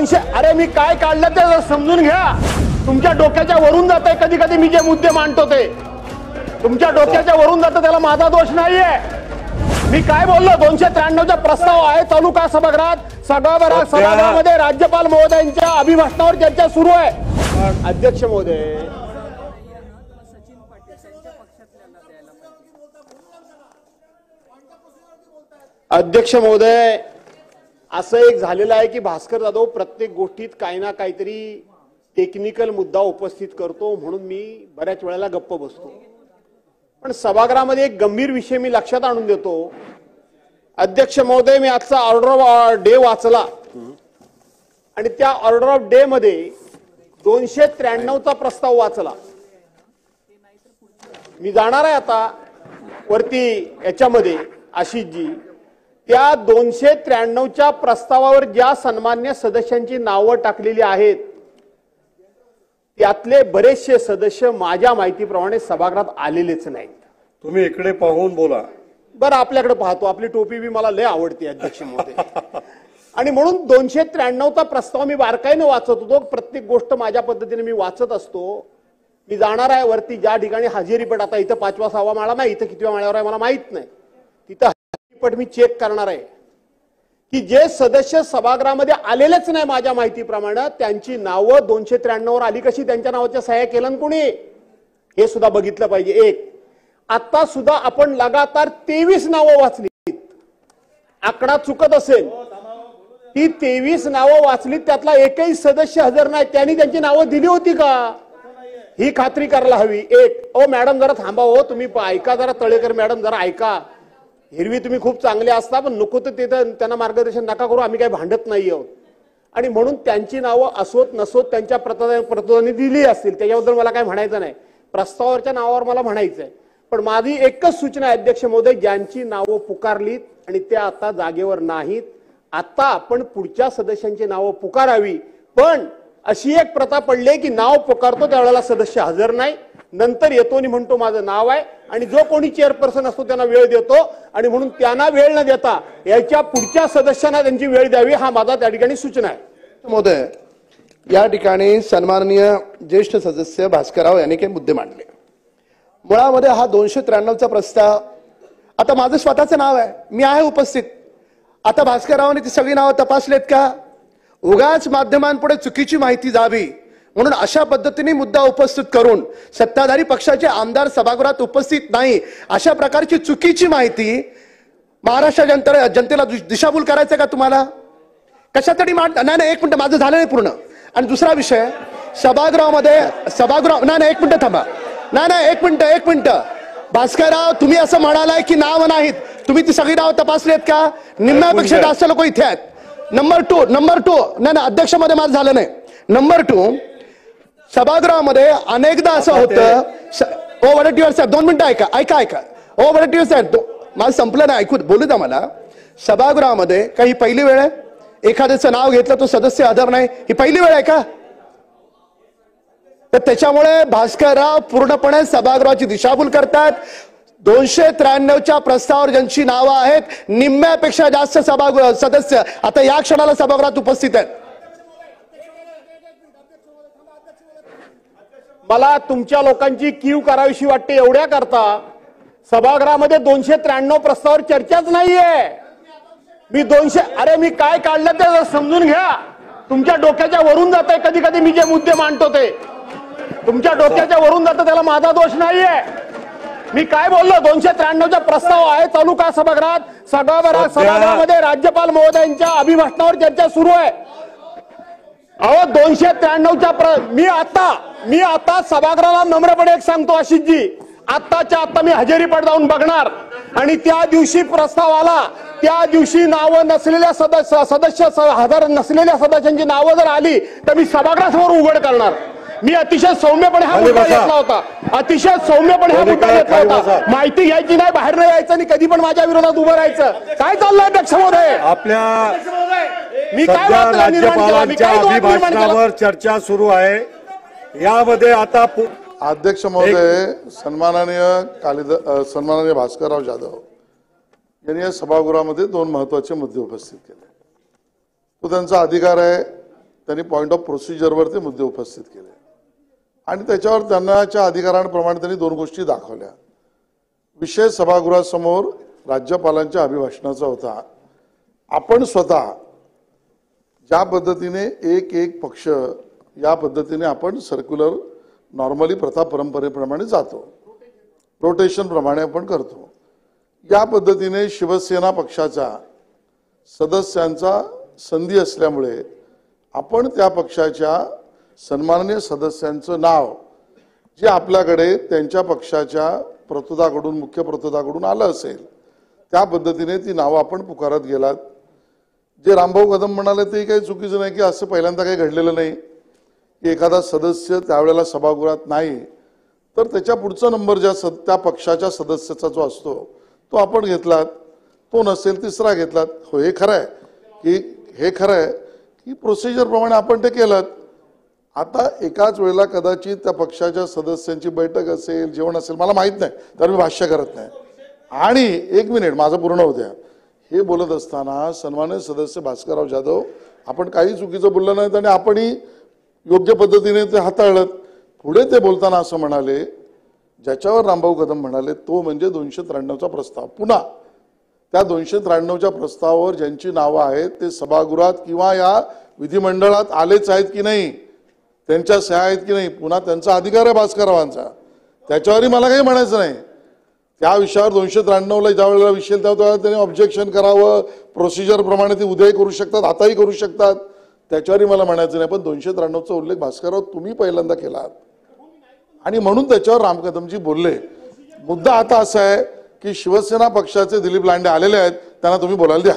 200 अरे मी काय काढलं ते समजून घ्या. तुमच्या डोक्याच्या वरून जात आहे कधी कधी मी जे मुद्दे मांडतो ते तुमच्या डोक्याच्या वरून जातं, त्याला माझा दोष नाहीये. मी काय बोललो 293चा प्रस्ताव आहे चालू का सभागृहात सभागृहामध्ये राज्यपाल महोदयांच्या अभिभाषणावर चर्चा सुरू आहे. अध्यक्ष महोदय, अध्यक्ष महोदय, असं एक झालेलं आहे की भास्कर जाधव प्रत्येक गोष्टीत काही ना काहीतरी टेक्निकल मुद्दा उपस्थित करतो म्हणून मी बऱ्याच वेळेला गप्प बसतो. पण सभागृहामध्ये एक गंभीर विषय मी लक्षात आणून देतो. अध्यक्ष महोदय, मी आजचा ऑर्डर ऑफ डे वाचला आणि त्या ऑर्डर ऑफ डे मध्ये 293चा प्रस्ताव वाचला. मी जाणार आहे आता वरती याच्यामध्ये आशिषजी, त्या 293च्या प्रस्तावावर ज्या सन्मान्य सदस्यांची नावं टाकलेली आहेत त्यातले बरेचसे सदस्य माझ्या माहितीप्रमाणे सभागृहात आलेलेच नाहीत. तुम्ही इकडे पाहून बोला. बरं, आपल्याकडे पाहतो. आपली टोपी बी मला लय आवडते अध्यक्ष महोदय. आणि म्हणून 293चा प्रस्ताव मी बारकाईने वाचत होतो. प्रत्येक गोष्ट माझ्या पद्धतीने मी वाचत असतो. मी जाणार आहे वरती ज्या ठिकाणी हजेरीपट, आता इथं 5वा 6वा माळा नाही, इथं कितव्या माळ्यावर आहे मला माहित नाही, तिथं हजेरीपट मी चेक करणार आहे की जे सदस्य सभागृहामध्ये आलेलेच नाही माझ्या माहितीप्रमाणे त्यांची नावं 293वर आली कशी, त्यांच्या नावाच्या सह्या केलं कोणी, हे सुद्धा बघितलं पाहिजे. एक आता सुद्धा आपण लगातार 23 नावं वाचली, आकडा चुकत असेल ती 23 नावं वाचली, त्यातला एकही सदस्य हजर नाही. त्यांनी त्यांची नावं दिली होती का ही खात्री करायला हवी. एक, ओ मॅडम जरा थांबा, हो तुम्ही ऐका जरा, तळेकर मॅडम जरा ऐका. हिरवी तुम्ही खूप चांगले असता पण नको तर तिथं त्यांना मार्गदर्शन नका करू, आम्ही काही भांडत नाही आहोत. आणि म्हणून त्यांची नावं असोत नसोत त्यांच्या प्रतोदाने दिली असतील त्याच्याबद्दल मला काय म्हणायचं नाही. प्रस्तावावरच्या नावावर मला म्हणायचंय. पण माझी एकच सूचना आहे अध्यक्ष महोदय, ज्यांची नावं पुकारलीत आणि त्या आता जागेवर नाहीत, आता आपण पुढच्या सदस्यांची नावं पुकारावी. पण अशी एक प्रथा पडली की नाव पुकारतो त्यावेळेला सदस्य हजर नाही, नंतर येतो आणि म्हणतो माझं नाव आहे, आणि जो कोणी चेअरपर्सन असतो त्यांना वेळ देतो. आणि म्हणून त्यांना वेळ न देता याच्या पुढच्या सदस्यांना त्यांची वेळ द्यावी, हा माझा त्या ठिकाणी सूचना आहे. महोदय, या ठिकाणी सन्माननीय ज्येष्ठ सदस्य भास्करराव यांनी काही मुद्दे मांडले. मुळामध्ये हा 293चा प्रस्ताव, आता माझं स्वतःचं नाव आहे, मी आहे उपस्थित. आता भास्कररावांनी ती सगळी नावं तपासलेत का? उगाच माध्यमांपुढे चुकीची माहिती जावी म्हणून अशा पद्धतीने मुद्दा उपस्थित करून सत्ताधारी पक्षाचे आमदार सभागृहात उपस्थित नाही अशा प्रकारची चुकीची माहिती महाराष्ट्र जनतेला दिशाभूल करायचं का तुम्हाला? कशातरी नाही, एक मिनिट, माझं झालं नाही पूर्ण. आणि दुसरा विषय, सभागृहामध्ये नाही, एक मिनिट थांबा, नाही, एक मिनिट. भास्करराव, तुम्ही असं म्हणालाय की नाव नाहीत, तुम्ही ती सगळी नावं तपासलीत का? निम्म्यापेक्षा जास्त लोक इथे आहेत. नंबर टू नाही, अध्यक्षामध्ये माझं झालं नाही. नंबर 2, सभागृहामध्ये अनेकदा असं होतं. ओ वडेट्टीवार साहेब 2 मिनिटं ऐका. ओ वडेट्टीवार साहेब, माझं संपलं नाही, ऐकू बोलू द्या मला. सभागृहामध्ये काही पहिली वेळ आहे? एखाद्याचं नाव घेतलं तो सदस्य हजर नाही, ही पहिली वेळ आहे का? तर त्याच्यामुळे भास्करराव पूर्णपणे सभागृहाची दिशाभूल करतात. 293च्या प्रस्तावावर ज्यांची नावं आहेत, निम्म्यापेक्षा जास्त सभागृह सदस्य आता या क्षणाला सभागृहात उपस्थित आहेत. मला तुमच्या लोकांची कीव करावीशी वाटते. एवढ्या करता सभागृहामध्ये 293 प्रस्तावावर चर्चाच नाहीये. मी 200 अरे मी काय काढलं ते समजून घ्या. तुमच्या डोक्याच्या वरून जात आहे कधी कधी मी जे मुद्दे मांडतो ते तुमच्या डोक्याच्या वरून जातं, त्याला माझा दोष नाहीये. मी काय बोललो 293चा प्रस्ताव आहे चालू का सभागृहात सभागृहामध्ये राज्यपाल महोदयांच्या अभिभाषणावर चर्चा सुरू आहे. अहो 293च्या मी आता सभागृहाला नम्रपणे एक सांगतो आशिषजी, आत्ताच्या आत्ता मी हजेरीपट जाऊन बघणार आणि त्या दिवशी प्रस्ताव आला, त्या दिवशी नावं नसलेल्या सदस्य हजर नसलेल्या सदस्यांची नावं जर आली तर मी सभागृहासमोर उघड करणार. मी अतिशय सौम्यपणे हा मुद्दा घेतला होता, अतिशय सौम्यपणे हा मुद्दा घेतला होता. माहिती घ्यायची नाही, बाहेर नाही यायचं आणि कधी पण माझ्या विरोधात उभं राहायचं. काय चाललंय अध्यक्ष महोदय? आपल्या मी काय राज्यपालांच्या अभिभाषणावर चर्चा सुरू आहे. यामध्ये आता अध्यक्ष महोदय, सन्माननीय भास्करराव जाधव यांनी या सभागृहामध्ये 2 महत्वाचे मुद्दे उपस्थित केले. तो त्यांचा अधिकार आहे, त्यांनी पॉइंट ऑफ प्रोसिजरवर ते मुद्दे उपस्थित केले आणि त्याच्यावर त्यांच्या अधिकारांप्रमाणे त्यांनी दोन गोष्टी दाखवल्या. विषय सभागृहासमोर राज्यपालांच्या अभिभाषणाचा होता. आपण स्वतः ज्या पद्धतीने एक पक्ष या पद्धतीने आपण सर्क्युलर नॉर्मली प्रथा परंपरेप्रमाणे जातो, रोटेशन प्रमाणे आपण करतो. या पद्धतीने शिवसेना पक्षाच्या सदस्यांचा संधी असल्यामुळे आपण त्या पक्षाच्या सन्माननीय सदस्यांचं नाव जे आपल्याकडे त्यांच्या पक्षाच्या प्रतोदाकडून मुख्य प्रतोदाकडून आलं असेल त्या पद्धतीने ती नावं आपण पुकारत गेलात. जे रामभाऊ कदम म्हणाले ते काही चुकीचं नाही की असं पहिल्यांदा काही घडलेलं नाही की एखादा सदस्य त्यावेळेला सभागृहात नाही तर त्याच्या पुढचा नंबर त्या पक्षाच्या सदस्याचा जो असतो तो आपण घेतलात, तो नसेल तिसरा घेतलात. हो, हे खरं आहे की प्रोसिजर प्रमाणे आपण ते केलं. आता एकाच वेळेला कदाचित त्या पक्षाच्या सदस्यांची बैठक असेल, जेवण असेल, मला माहित नाही, तर मी भाष्य करत नाही. आणि एक मिनिट माझं पूर्ण होत्या. हे बोलत असताना सन्माननीय सदस्य भास्करराव जाधव आपण काही चुकीचं बोललं नाहीत आणि आपणही योग्य पद्धतीने ते हाताळलं. पुढे ते बोलताना असं म्हणाले, ज्याच्यावर रामभाऊ कदम म्हणाले तो म्हणजे 293चा प्रस्ताव. पुन्हा त्या 293च्या प्रस्तावावर ज्यांची नावं आहेत ते सभागृहात किंवा या विधिमंडळात आलेच आहेत की नाही, त्यांच्या सह्या आहेत की नाही, पुन्हा त्यांचा अधिकार आहे भास्कररावांचा, त्याच्यावरही मला काही म्हणायचं नाही. त्या विषयावर 293ला ज्या वेळेला विषय त्यावेळेला त्यांनी ऑब्जेक्शन करावं, प्रोसिजर प्रमाणे ते उद्याही करू शकतात, आताही करू शकतात, त्याच्यावरही मला म्हणायचं नाही. पण 293चा उल्लेख भास्करराव तुम्ही पहिल्यांदा केलात आणि म्हणून त्याच्यावर राम कदमजी बोलले. मुद्दा आता असा आहे की शिवसेना पक्षाचे दिलीप लांडे आलेले आहेत, त्यांना तुम्ही बोलायला द्या.